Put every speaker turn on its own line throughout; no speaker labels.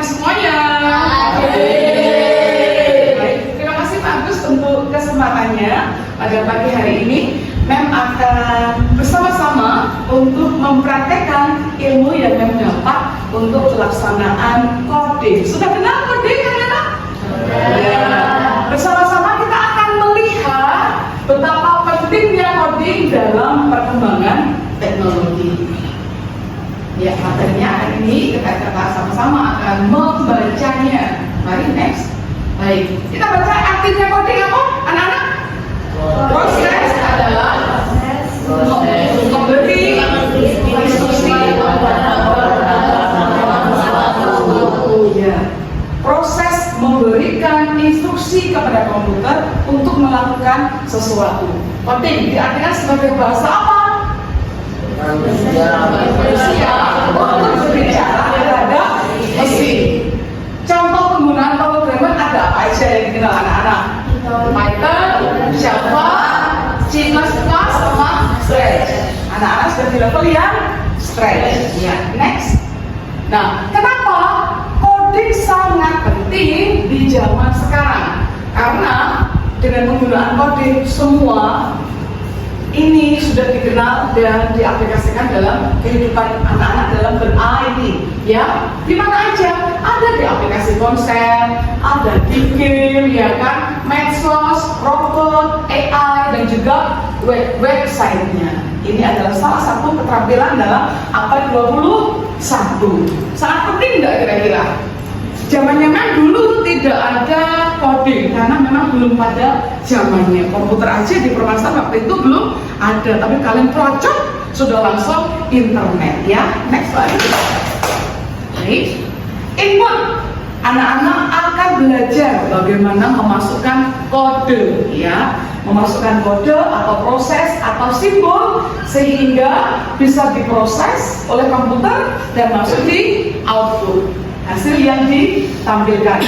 semuanya. Terima kasih Pak Agus untuk kesempatannya pada pagi hari ini. Mem akan bersama-sama untuk mempraktekkan ilmu yang Mem dapat untuk pelaksanaan coding. Sudah kenal coding anak-anak? Ya. Bersama-sama kita akan melihat betapa pentingnya coding dalam perkembangan teknologi. Ya, materinya hari ini kita sama-sama akan membacanya. Mari next. Baik, kita baca artinya coding apa, anak-anak? Proses adalah memberi instruksi proses memberikan instruksi kepada komputer untuk melakukan sesuatu. Coding diartikan sebagai bahasa apa? Manusia untuk berbicara terhadap mesin. Contoh penggunaan pemrograman ada apa aja yang dikenal anak-anak? Python, Java, C++, sama Scratch. Anak-anak sudah di level yang Scratch. Ya, next. Nah, kenapa coding sangat penting di zaman sekarang? Karena dengan penggunaan coding semua ini sudah dikenal dan diaplikasikan dalam kehidupan anak-anak dalam ber-IT, ya. Di mana aja? Ada di aplikasi ponsel, ada di game, ya kan, medsos, robot, AI, dan juga website-nya. Ini adalah salah satu keterampilan dalam abad 21. Sangat penting nggak kira-kira? Zamannya Mem dulu tidak ada coding karena memang belum pada zamannya. Komputer aja di permasalahan waktu itu belum ada, tapi kalian pelacak sudah langsung internet, ya. Next slide. Baik. Input. Anak-anak akan belajar bagaimana memasukkan kode, ya. Memasukkan kode atau proses atau simbol sehingga bisa diproses oleh komputer dan masuk di output. Hasil yang ditampilkan.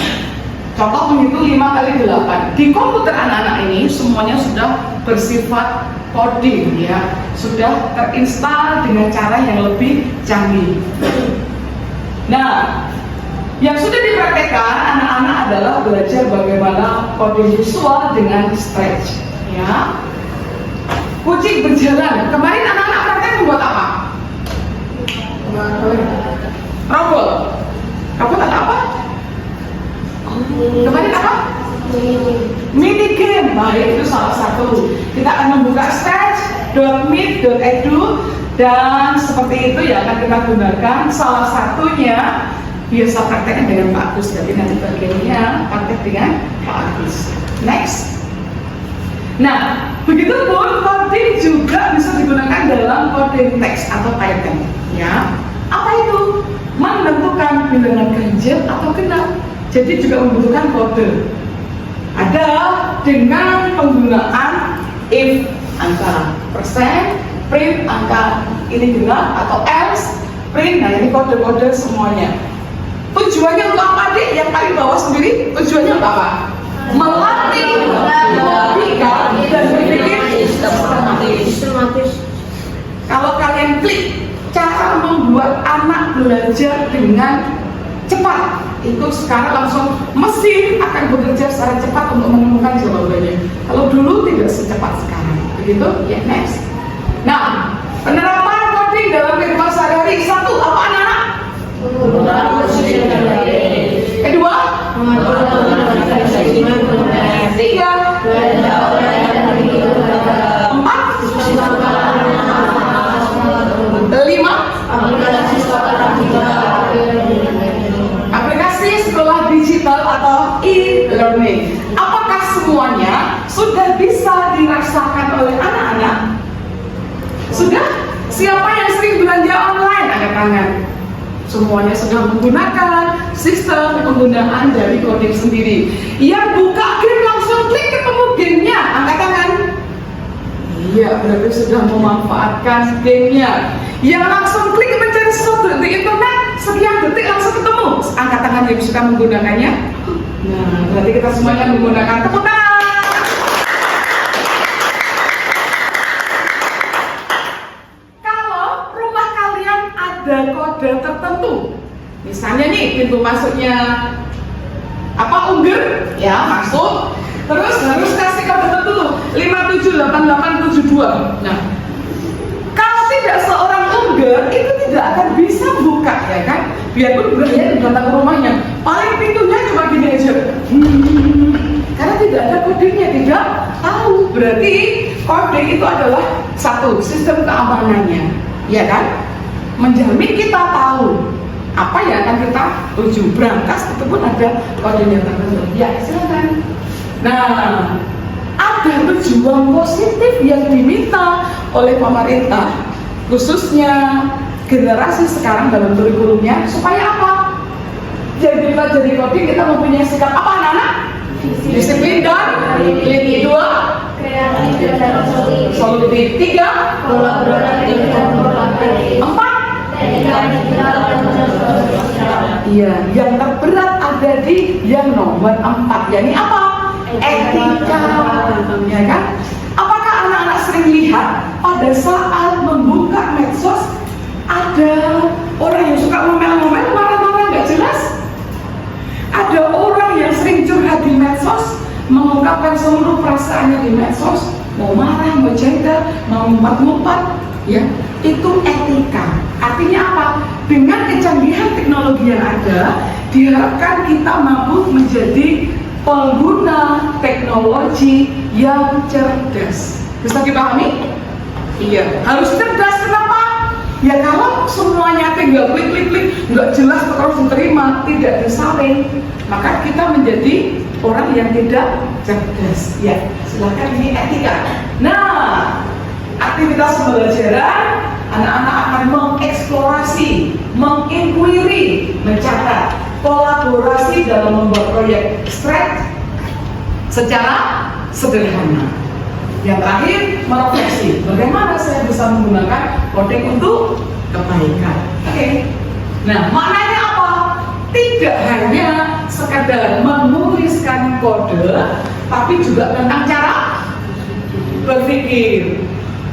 Contoh menghitung 5 kali 8. Di komputer anak-anak ini semuanya sudah bersifat coding, ya. Sudah terinstal dengan cara yang lebih canggih. Nah, yang sudah dipraktekkan anak-anak adalah belajar bagaimana coding visual dengan Scratch, ya. Kucing berjalan. Kemarin anak-anak praktek membuat apa? Robot. Robot ada apa? Kemarin apa? Mini game. Baik, itu salah satu. Kita akan membuka scratch.meet.edu dan seperti itu ya akan kita gunakan. Salah satunya biasa prakteknya dengan Pak Agus, jadi nanti bagiannya praktek dengan Pak Agus. Next. Nah, begitupun coding juga bisa digunakan dalam coding teks atau Python, ya. Apa itu? Menentukan bilangan ganjil atau genap. Jadi juga membutuhkan kode. Ada dengan penggunaan if angka persen, print angka ini genap atau else print. Nah, ini kode-kode semuanya. Tujuannya untuk apa, Adik? Yang paling bawah sendiri, tujuannya untuk apa? Melatih logika dan berpikir sistematis. Kalau kalian klik cara membuat anak belajar dengan cepat, itu sekarang langsung mesin akan bekerja secara cepat untuk menemukan jawabannya. Kalau dulu tidak secepat sekarang, begitu? Ya, next. Nah, penerapan coding dalam kehidupan sehari-hari. Satu, apa anak-anak? Kedua, tiga, empat, lima, aplikasi sekolah digital atau e-learning. Apakah semuanya sudah bisa dirasakan oleh anak-anak? Sudah? Siapa yang sering belanja online? Angkat tangan. Semuanya sudah menggunakan sistem penggunaan dari coding sendiri. Yang buka game langsung klik ketemu gamenya, angkat tangan. Iya, berarti sudah memanfaatkan gamenya. Yang langsung klik mencari sesuatu di internet, sekian detik langsung ketemu. Angkat tangan yang suka menggunakannya. Nah, berarti kita semuanya menggunakan tepuk tangan. Kalau rumah kalian ada kode tertentu Misalnya nih pintu masuknya Ungger, ya masuk. Terus harus kasih kode dulu 578872. Nah, kalau tidak seorang Ungger itu tidak akan bisa buka, ya kan? Biarpun berani datang ke rumahnya, paling pintunya cuma gini aja. Karena tidak ada kodenya, tidak tahu. Berarti kode itu adalah satu sistem keamanannya, ya kan? Menjamin kita tahu apa yang akan kita tuju. Berangkas itu pun ada kodenya tertentu. Ya, silakan. Nah, ada tujuan positif yang diminta oleh pemerintah, khususnya generasi sekarang dalam kurikulumnya, supaya apa? Jadi kita jadi coding, kita mempunyai sikap apa, anak-anak? Disiplin dan lini. 2 kreatif dan solutif. 3 kolaboratif dan kooperatif. 4 iya, yang terberat ada di yang nomor 4, yakni apa? Etika, ya kan? Apakah anak-anak sering lihat pada saat membuka medsos ada orang yang suka ngomel-ngomel, marah-marah nggak jelas? Ada orang yang sering curhat di medsos, mengungkapkan seluruh perasaannya di medsos, mau marah, mau jengkel, mau ngumpat-ngumpat, ya, itu etika. Artinya apa? Dengan kecanggihan teknologi yang ada, diharapkan kita mampu menjadi pengguna teknologi yang cerdas. Bisa dipahami? Iya, harus cerdas. Kenapa? Ya kalau semuanya tinggal klik, nggak jelas terus diterima, tidak disaring, maka kita menjadi orang yang tidak cerdas. Ya, silakan, ini etika. Nah, aktivitas pembelajaran, anak-anak akan mengeksplorasi, menginquiry, mencatat, kolaborasi dalam membuat proyek stretch secara sederhana. Yang terakhir, merefleksi, bagaimana saya bisa menggunakan coding untuk kebaikan. Oke. Nah, maknanya apa? Tidak hanya sekadar menuliskan kode, tapi juga tentang cara berpikir.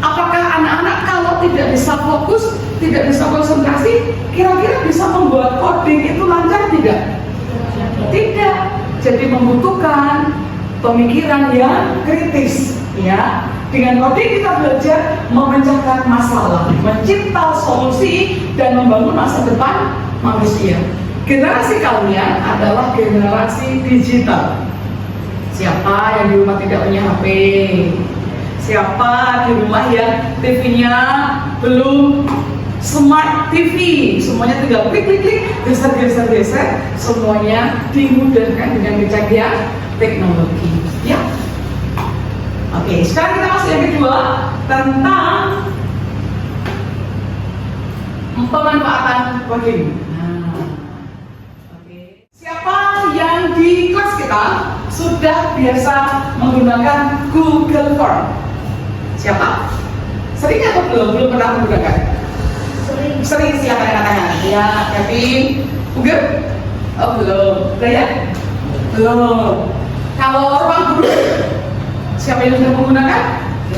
Apakah anak-anak kalau tidak bisa fokus, tidak bisa konsentrasi, kira-kira bisa membuat coding itu lancar tidak? Tidak. Jadi membutuhkan pemikiran yang kritis, ya. Dengan coding kita belajar memecahkan masalah, mencipta solusi, dan membangun masa depan manusia. Generasi kalian adalah generasi digital. Siapa yang di rumah tidak punya HP? Siapa di rumah yang TV-nya belum smart TV? Semuanya tinggal klik, geser, semuanya dimudahkan dengan kecanggihan teknologi. Ya. Oke, sekarang kita masuk yang kedua tentang pemanfaatan coding. Siapa yang di kelas kita sudah biasa menggunakan Google Form? Siapa? Sering atau belum? Belum pernah menggunakan? Sering, silakan angkat tangan. Ya, Kevin. Google? Oh, belum. Brian? Belum. Kalau ruang guru, siapa yang sudah menggunakan?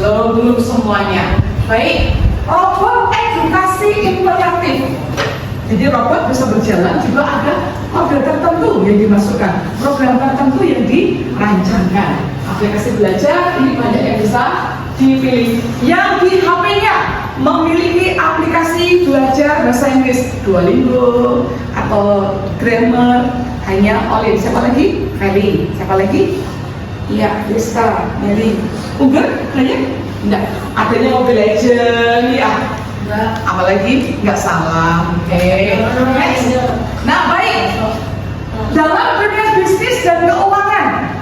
Belum semuanya. Baik. Robot edukasi interaktif. Jadi robot bisa berjalan, juga ada program tertentu yang dimasukkan, program tertentu yang dirancangkan. Aplikasi belajar ini banyak yang bisa dipilih. Yang di HP-nya memiliki aplikasi belajar bahasa Inggris, Duolingo atau Grammar, hanya Olin. Siapa lagi? Feli. Siapa lagi? Iya, Lista, Mary. Uber? Banyak? Enggak. Adanya Mobile Legends, ya. Nah, apalagi nggak salah. Oke. Nah, baik. Dalam dunia bisnis dan keuangan,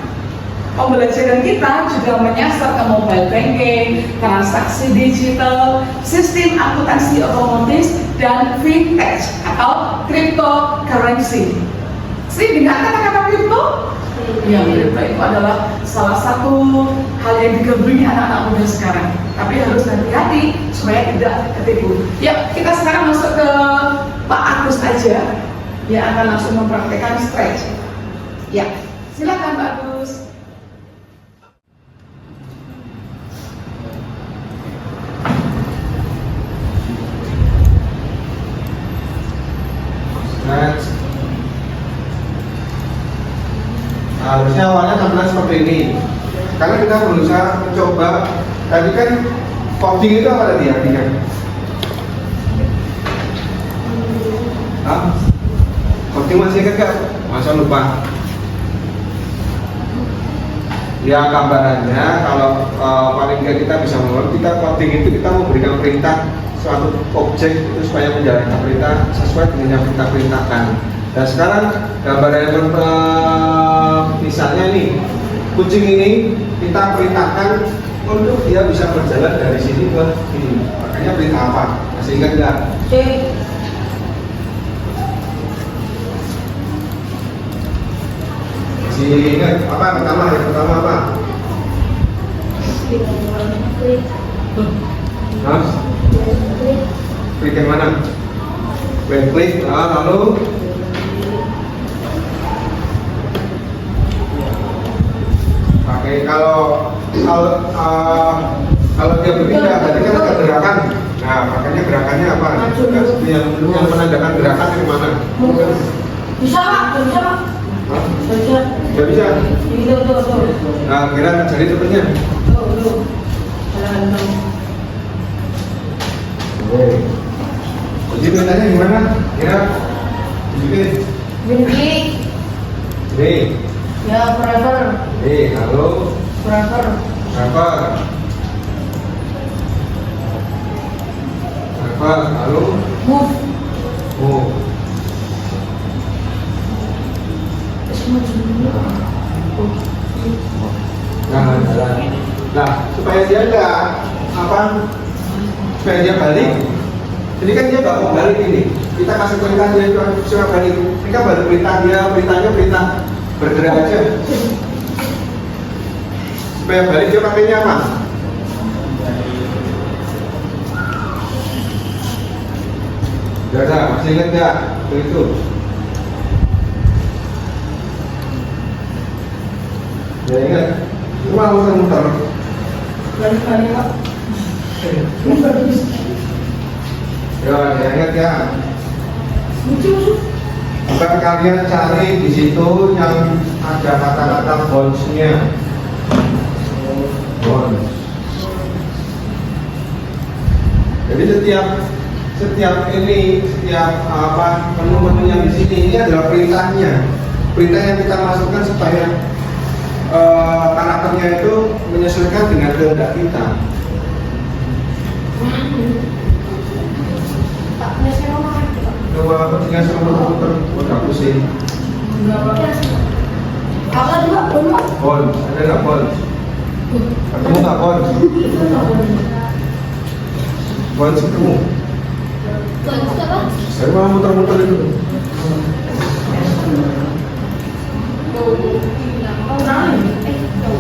pembelajaran kita juga menyasar ke mobile banking, transaksi digital, sistem akuntansi otomatis, dan fintech atau cryptocurrency. Sering dengar kata-kata kripto? Ya, kripto itu adalah salah satu hal yang digandrungi anak-anak muda sekarang. Tapi harus hati-hati supaya tidak ketipu. Ya, kita sekarang masuk ke Pak Agus aja, yang akan langsung mempraktekkan stretch. Ya, silakan Pak Agus.
Stretch harusnya awalnya tampilan seperti ini. Karena kita berusaha mencoba. Tadi kan coding itu apa tadi artinya? Hah? Coding masih ingat gak? Masa lupa? Ya gambarannya kalau paling nggak kita bisa mengerti, kita coding itu kita memberikan perintah suatu objek itu supaya menjalankan perintah sesuai dengan yang kita perintahkan. Dan sekarang gambarannya misalnya nih kucing ini kita perintahkan untuk dia bisa berjalan dari sini ke sini. Makanya perintah apa? Masih ingat nggak? Masih ingat apa pertama? Yang pertama apa? Hah? Klik yang mana? Klik, lalu pakai kalau dia berpindah berarti kan ada gerakan. Nah, makanya gerakannya apa? Yang menandakan gerakan yang mana?
Bisa pak, bisa pak. Bisa.
Nggak bisa.
Tuh.
Nah, gerak jari terusnya.
Tuh.
Oke. Jadi perintahnya gimana? Gerak. Bikin.
Berhenti.
Nih.
Ya forever.
Nih, lalu
Forever.
Lalu
Move.
Nah, supaya dia enggak supaya dia balik. Ini kan dia nggak mau balik ini. Kita kasih perintah dia cuma balik. Kita baru perintahnya perintah bergerak aja. Supaya balik dia pakainya apa? Udah, masih ingat nggak? Itu. Ya ingat. Cuma muter-muter.
Balik pak.
Ya ingat ya. Bukan kalian cari di situ yang ada kata-kata bonds-nya. Bonds. Jadi setiap menu-menu yang di sini ini adalah perintahnya. Perintah yang kita masukkan supaya karakternya itu menyesuaikan dengan kehendak kita. Coba tinggal muter-muter, udah pusing.
Apa juga pun?
Bol, ada nggak bol? Ketemu nggak bol? Bol ketemu. Saya mau muter-muter itu.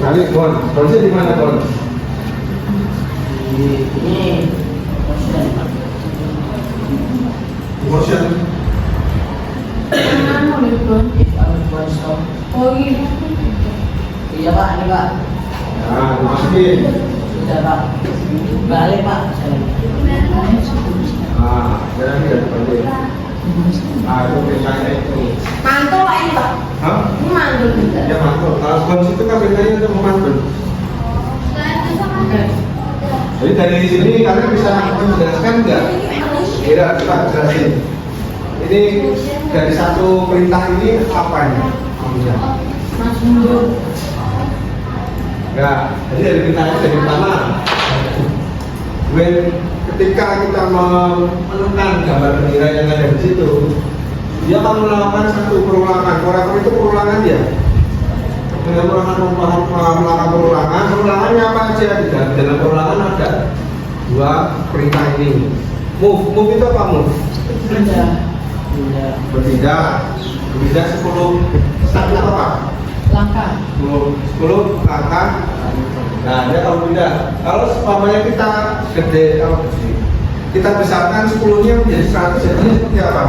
Kali bol, bolnya di mana bol?
Ini.
Motion.
Oh iya. Iya pak, ini pak.
Nah, dimasukin.
Sudah pak. Balik pak.
Jangan tidak balik. Itu perintahnya itu.
Mantul pak ini pak.
Hah?
Ini mantul juga.
Ya mantul. Kalau bonus itu kan perintahnya untuk memantul. Jadi dari sini kalian bisa menjelaskan nggak? Tidak, kita jelasin. Ini dari satu perintah ini apa ini?
Mas mundur.
Ya, jadi dari perintah itu dari pertama. Ketika kita menekan gambar bendera yang ada di situ, dia akan melakukan satu perulangan. Korektor itu perulangan ya. Dengan perulangannya apa aja? Dalam perulangan ada dua perintah ini. Move itu apa move? Berpindah 10 satu apa?
Langkah
10 langkah. Nah dia kalau pindah, kalau umpamanya kita gede, kita besarkan 10-nya menjadi 100, jadinya seperti apa?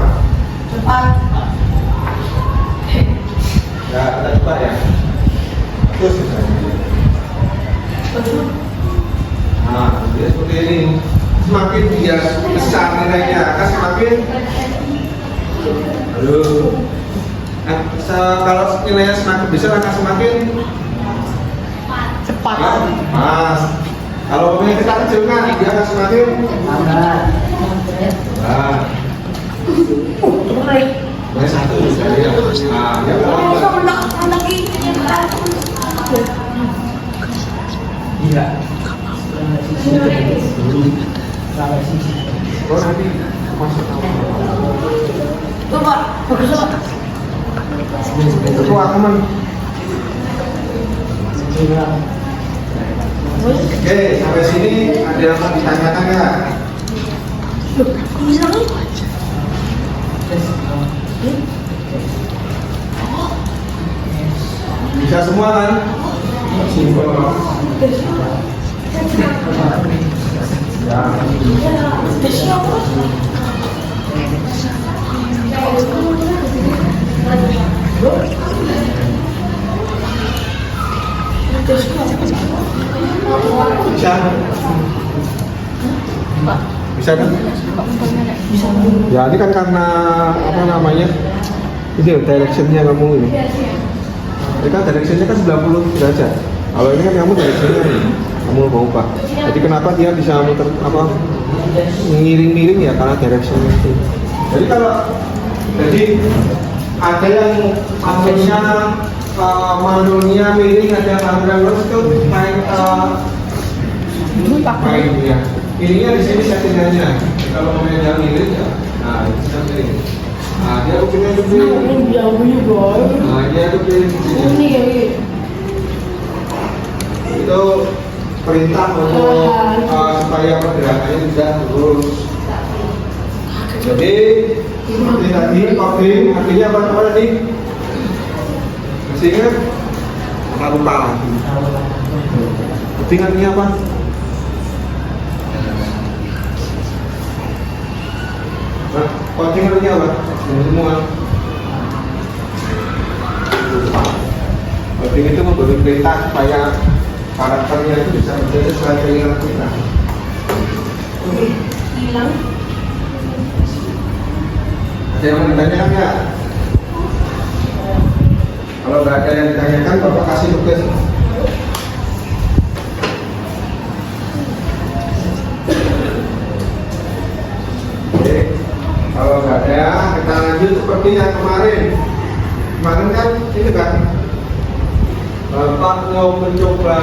cepat.
Ya kita coba ya. Terus nah dia seperti ini. Semakin dia besar nilainya akan semakin Kalau nilainya semakin besar akan semakin
Cepat.
pas. Kalau nilai kita kecilkan, dia akan semakin
Lambat.
nah. Nah, satu misalnya. Nah, dia lambat.
Iya.
Oh, nanti masuk
Coba, bagus Pak.
itu teman. Oke, sampai sini ada yang mau ditanyakan nggak?
Bisa nih?
Bisa semua kan? Simpel. Ya. Bisa. Bisa kan? Ya ini kan karena apa namanya? Ini directionnya kamu ini. Ini kan directionnya kan 90 derajat. Kalau ini kan kamu directionnya ini, kamu mau ubah. Jadi kenapa dia bisa muter apa miring-miring ya karena directionnya itu. Jadi kalau ada yang maksudnya manualnya miring, ada yang manual lurus itu main ya. Ininya di sini settingannya. Kalau mau yang miring ya, nah itu bisa miring. Nah dia ujungnya itu nah dia itu itu perintah untuk supaya pergerakannya tidak lurus. Jadi seperti tadi coding artinya apa tadi? Masih ingat? Lupa lagi. Coding artinya apa? Nah, coding artinya apa? Semua. Coding itu memberi perintah supaya karakternya itu bisa menjadi sesuai keinginan kita.
Hilang.
Ada yang mau ditanyakan nggak? Kalau nggak ada yang ditanyakan, Bapak kasih tugas. Oke, kalau nggak ada, kita lanjut seperti yang kemarin. Kemarin kan ini kan Bapak mau mencoba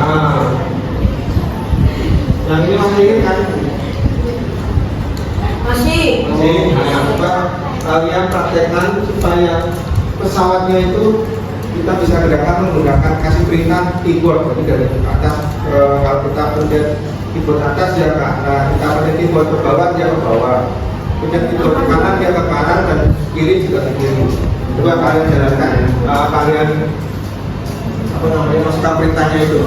nah, yang ini masih ingat kan?
Masih.
Nah, coba kalian praktekkan supaya pesawatnya itu kita bisa gerakan menggunakan kasih perintah keyboard. Jadi dari atas kalau kita pencet keyboard atas dia ke atas, kita pencet keyboard ke bawah dia ke bawah, pencet keyboard ke kanan dia ke kanan dan kiri juga ke kiri. Coba kalian jalankan, kalian apa namanya masukkan perintahnya itu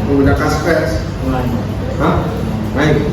menggunakan space. Hah? Baik.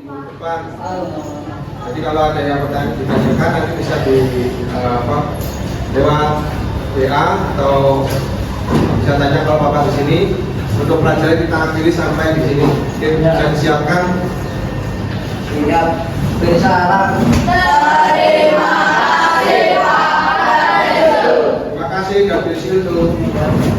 depan. Jadi kalau ada yang ditanyakan nanti bisa di lewat WA atau bisa tanya kalau Bapak di sini untuk pelajaran di tangan kiri sampai di sini. Oke, bisa disiapkan.
Siap bersarang.
Terima kasih, God bless you.